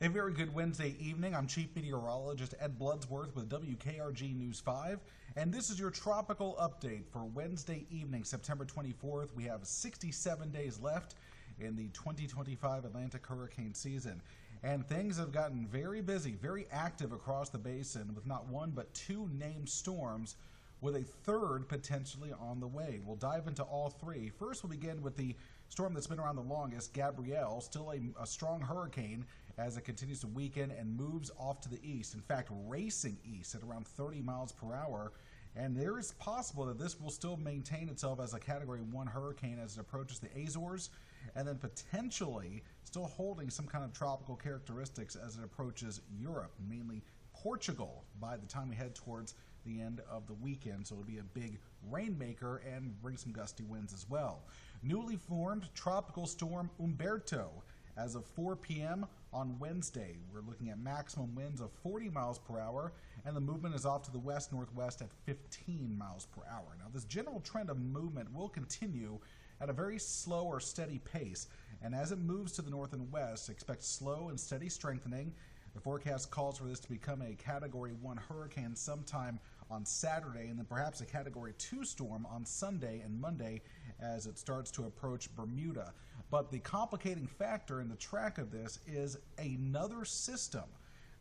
A very good Wednesday evening. I'm Chief Meteorologist Ed Bloodsworth with WKRG News 5, and this is your tropical update for Wednesday evening, September 24th. We have 67 days left in the 2025 Atlantic hurricane season, and things have gotten very busy, very active across the basin with not one but two named storms, with a third potentially on the way. We'll dive into all three. First, we'll begin with the storm that's been around the longest, Gabrielle, still a strong hurricane as it continues to weaken and moves off to the east. In fact, racing east at around 30 miles per hour. And there is possible that this will still maintain itself as a Category 1 hurricane as it approaches the Azores, and then potentially still holding some kind of tropical characteristics as it approaches Europe, mainly Portugal, by the time we head towards the end of the weekend. So it'll be a big rainmaker and bring some gusty winds as well. Newly formed tropical storm Humberto. As of 4 p.m. on Wednesday, we're looking at maximum winds of 40 miles per hour, and the movement is off to the west-northwest at 15 miles per hour. Now, this general trend of movement will continue at a very slow or steady pace, and as it moves to the north and west, expect slow and steady strengthening. The forecast calls for this to become a Category 1 hurricane sometime on Saturday, and then perhaps a Category 2 storm on Sunday and Monday as it starts to approach Bermuda. But the complicating factor in the track of this is another system,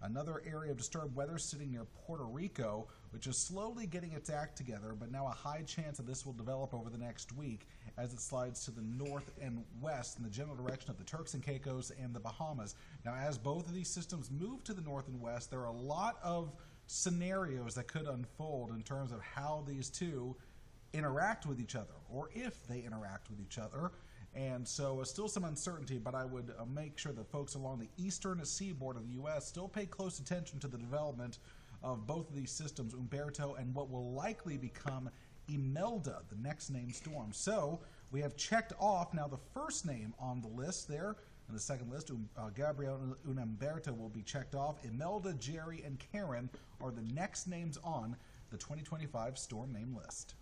another area of disturbed weather sitting near Puerto Rico, which is slowly getting its act together, but now a high chance that this will develop over the next week as it slides to the north and west in the general direction of the Turks and Caicos and the Bahamas. Now, as both of these systems move to the north and west, there are a lot of scenarios that could unfold in terms of how these two interact with each other, or if they interact with each other. And so still some uncertainty, but I would make sure that folks along the eastern seaboard of the U.S. still pay close attention to the development of both of these systems, Humberto and what will likely become Imelda, the next named storm. So we have checked off now the first name on the list there. In the second list, Gabrielle and Humberto will be checked off. Imelda, Jerry, and Karen are the next names on the 2025 storm name list.